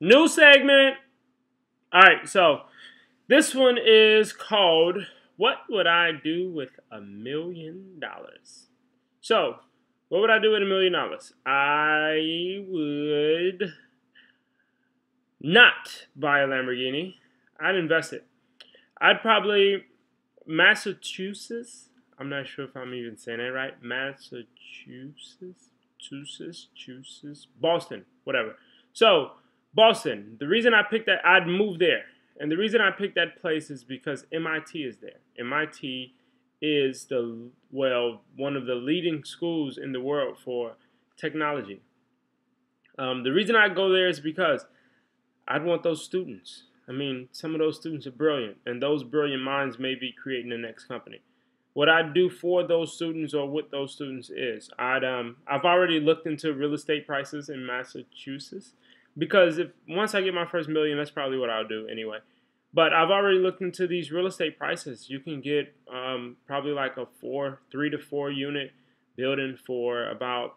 New segment. All right, so this one is called "What Would I Do with $1 Million?" So, what would I do with $1 million? I would not buy a Lamborghini. I'd invest it. I'd probably Massachusetts. I'm not sure if I'm even saying that right. Massachusetts, Boston, whatever. So, Boston. The reason I picked that, I'd move there. And the reason I picked that place is because MIT is there. MIT is one of the leading schools in the world for technology. The reason I go there is because I'd want those students. I mean, some of those students are brilliant, and those brilliant minds may be creating the next company. What I'd do for those students or with those students is I've already looked into real estate prices in Massachusetts because if once I get my first million, that's probably what I'll do anyway. But I've already looked into these real estate prices. You can get probably like a 3 to 4 unit building for about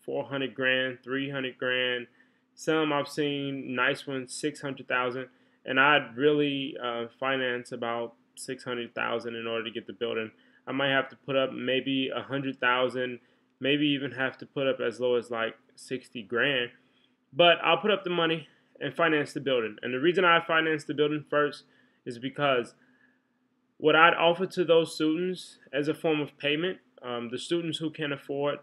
400 grand, 300 grand. Some I've seen nice ones, 600,000, and I'd really finance about 600,000 in order to get the building. I might have to put up maybe 100,000, maybe even have to put up as low as like 60 grand. But I'll put up the money and finance the building. And the reason I finance the building first is because what I'd offer to those students as a form of payment, the students who can afford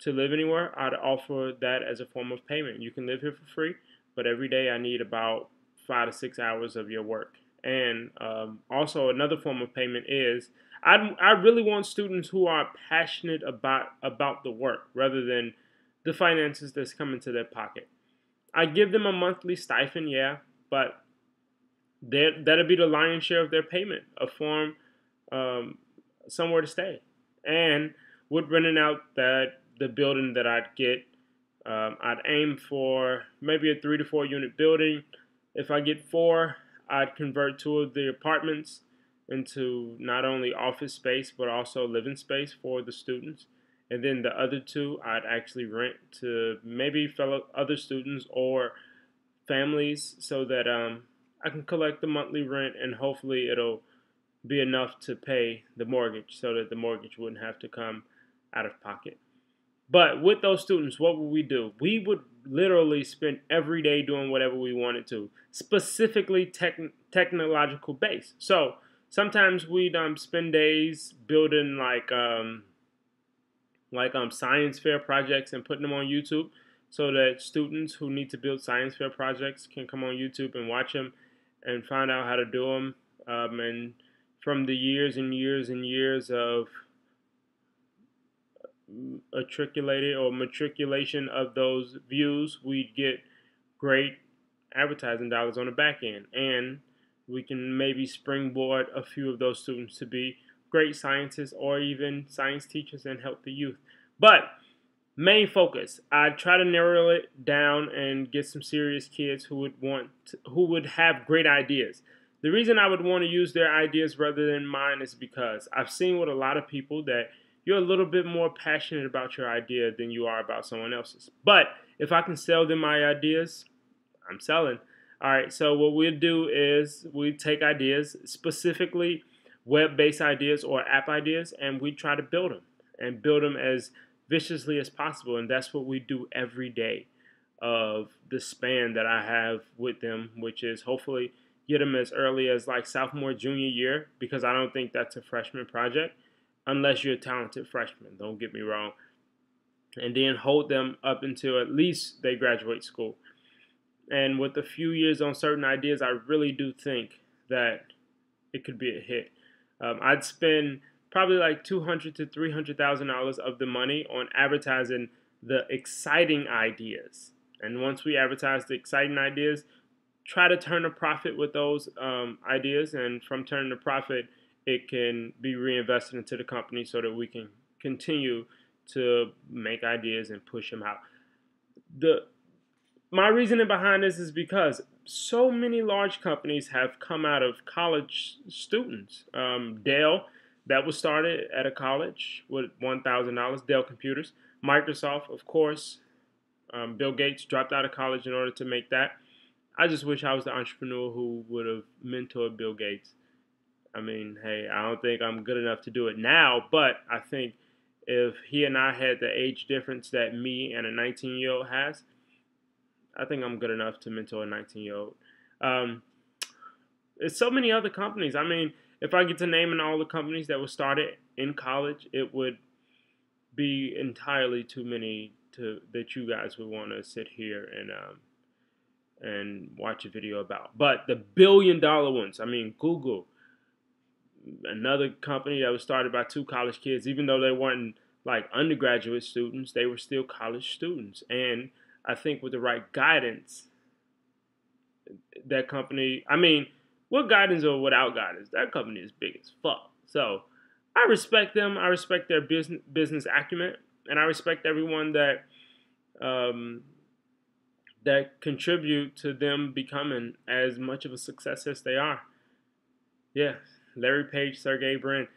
to live anywhere, I'd offer that as a form of payment. You can live here for free, but every day I need about 5 to 6 hours of your work. And also another form of payment is I really want students who are passionate about the work rather than the finances that's coming to their pocket. I give them a monthly stipend, yeah, but that'll be the lion's share of their payment, a form, somewhere to stay, and would renting out the building that I'd get. I'd aim for maybe a 3 to 4 unit building. If I get four, I'd convert two of the apartments into not only office space but also living space for the students. And then the other two, I'd actually rent to maybe fellow other students or families so that I can collect the monthly rent and hopefully it'll be enough to pay the mortgage so that the mortgage wouldn't have to come out of pocket. But with those students, what would we do? We would literally spend every day doing whatever we wanted to, specifically technological based. So sometimes we'd spend days building science fair projects and putting them on YouTube so that students who need to build science fair projects can come on YouTube and watch them and find out how to do them. And from the years and years and years of matriculation of those views, we'd get great advertising dollars on the back end. And we can maybe springboard a few of those students to be great scientists or even science teachers and help the youth. But main focus, I try to narrow it down and get some serious kids who would have great ideas. The reason I would want to use their ideas rather than mine is because I've seen with a lot of people that you're a little bit more passionate about your idea than you are about someone else's. But if I can sell them my ideas, I'm selling. All right, so what we'll do is we take ideas, specifically web-based ideas or app ideas, and we try to build them as viciously as possible. And that's what we do every day of the span that I have with them, which is hopefully get them as early as like sophomore, junior year, because I don't think that's a freshman project unless you're a talented freshman. Don't get me wrong. And then hold them up until at least they graduate school. And with a few years on certain ideas, I really do think that it could be a hit. I'd spend probably like $200,000 to $300,000 of the money on advertising the exciting ideas. And once we advertise the exciting ideas, try to turn a profit with those ideas. And from turning a profit, it can be reinvested into the company so that we can continue to make ideas and push them out. My reasoning behind this is because so many large companies have come out of college students. Dell, that was started at a college with $1,000, Dell Computers. Microsoft, of course, Bill Gates dropped out of college in order to make that. I just wish I was the entrepreneur who would have mentored Bill Gates. I mean, hey, I don't think I'm good enough to do it now, but I think if he and I had the age difference that me and a 19-year-old has, I think I'm good enough to mentor a 19-year-old. Um, there's so many other companies. I mean, if I get to naming all the companies that were started in college, it would be entirely too many to that you guys would want to sit here and watch a video about. But the billion-dollar ones, I mean, Google, another company that was started by two college kids, even though they weren't like undergraduate students, they were still college students. And I think with the right guidance, that company, I mean, with guidance or without guidance, that company is big as fuck. So I respect them. I respect their business acumen, and I respect everyone um, that contribute to them becoming as much of a success as they are. Yeah, Larry Page, Sergey Brin,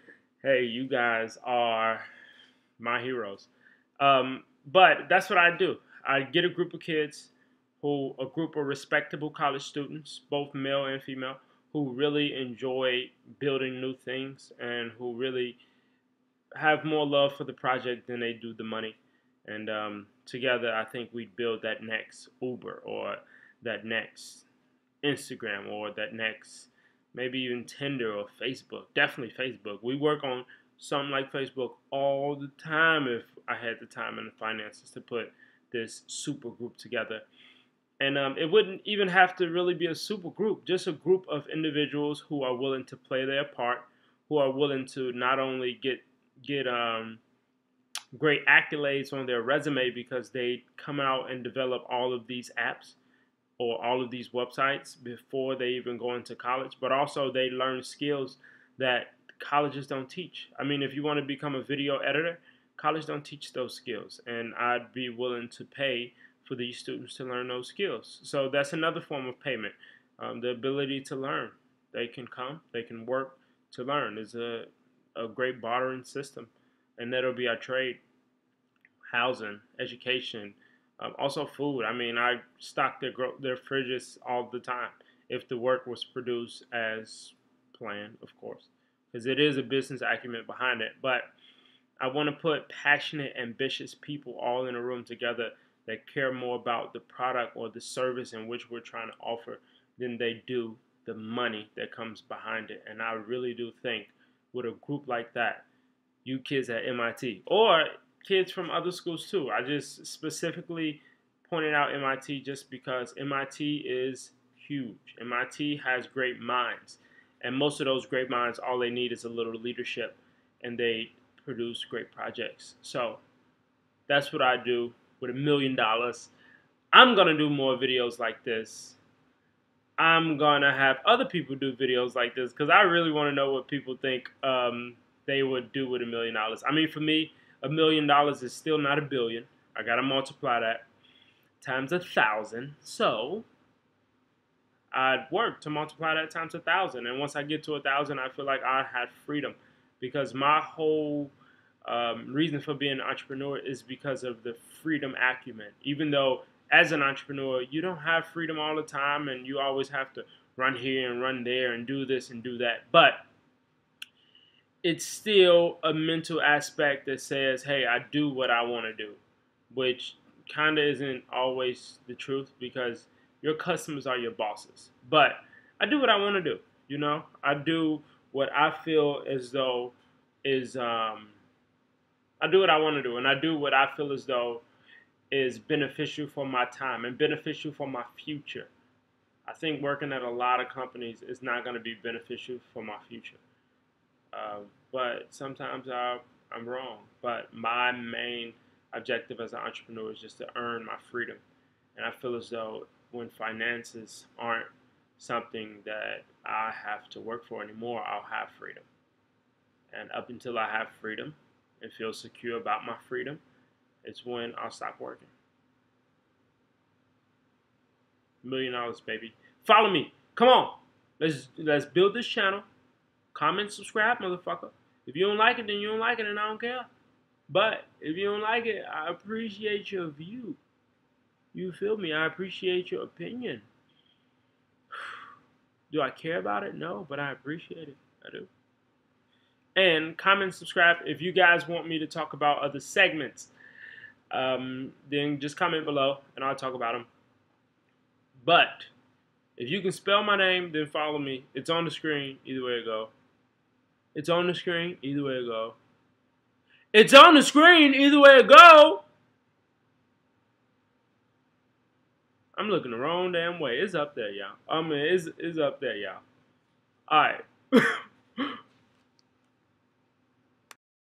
hey, you guys are my heroes. But that's what I do. I get a group of kids a group of respectable college students, both male and female, who really enjoy building new things and who really have more love for the project than they do the money. And together, I think we build that next Uber or that next Instagram or that next maybe even Tinder or Facebook. Definitely Facebook. We work on something like Facebook all the time if I had the time and the finances to put this super group together. And it wouldn't even have to really be a super group, just a group of individuals who are willing to play their part, who are willing to not only get great accolades on their resume because they come out and develop all of these apps or all of these websites before they even go into college, but also they learn skills that colleges don't teach. I mean, if you want to become a video editor, college don't teach those skills, and I'd be willing to pay for these students to learn those skills. So that's another form of payment, the ability to learn. They can come, they can work to learn. Is a great bartering system, and that'll be our trade, housing, education, also food. I mean, I stock their fridges all the time if the work was produced as planned, of course, because it is a business acumen behind it. But I want to put passionate, ambitious people all in a room together that care more about the product or the service in which we're trying to offer than they do the money that comes behind it. And I really do think with a group like that, you kids at MIT or kids from other schools too. I just specifically pointed out MIT just because MIT is huge. MIT has great minds. And most of those great minds, all they need is a little leadership and they produce great projects. So that's what I do with $1 million. I'm going to do more videos like this. I'm going to have other people do videos like this because I really want to know what people think they would do with $1 million. I mean, for me, $1 million is still not a billion. I got to multiply that times 1,000. So I'd work to multiply that times 1,000. And once I get to 1,000, I feel like I had freedom because my whole reason for being an entrepreneur is because of the freedom acumen. Even though as an entrepreneur, you don't have freedom all the time and you always have to run here and run there and do this and do that. But it's still a mental aspect that says, hey, I do what I want to do, which kind of isn't always the truth because your customers are your bosses. But I do what I want to do, you know? I do what I feel as though is, I do what I want to do, and I do what I feel as though is beneficial for my time and beneficial for my future. I think working at a lot of companies is not going to be beneficial for my future. Uh, but sometimes I'm wrong. But my main objective as an entrepreneur is just to earn my freedom. And I feel as though when finances aren't something that I have to work for anymore, I'll have freedom. And up until I have freedom and feel secure about my freedom, it's when I'll stop working. $1 million, baby. Follow me. Come on. Let's build this channel. Comment, subscribe, motherfucker. If you don't like it, then you don't like it, and I don't care. But if you don't like it, I appreciate your view. You feel me? I appreciate your opinion. Do I care about it? No, but I appreciate it. I do. And comment, subscribe if you guys want me to talk about other segments. Then just comment below and I'll talk about them. But if you can spell my name, then follow me. It's on the screen. Either way it go. It's on the screen. Either way it go. It's on the screen. Either way it go. I'm looking the wrong damn way. It's up there, y'all. I mean, it's up there, y'all. All right.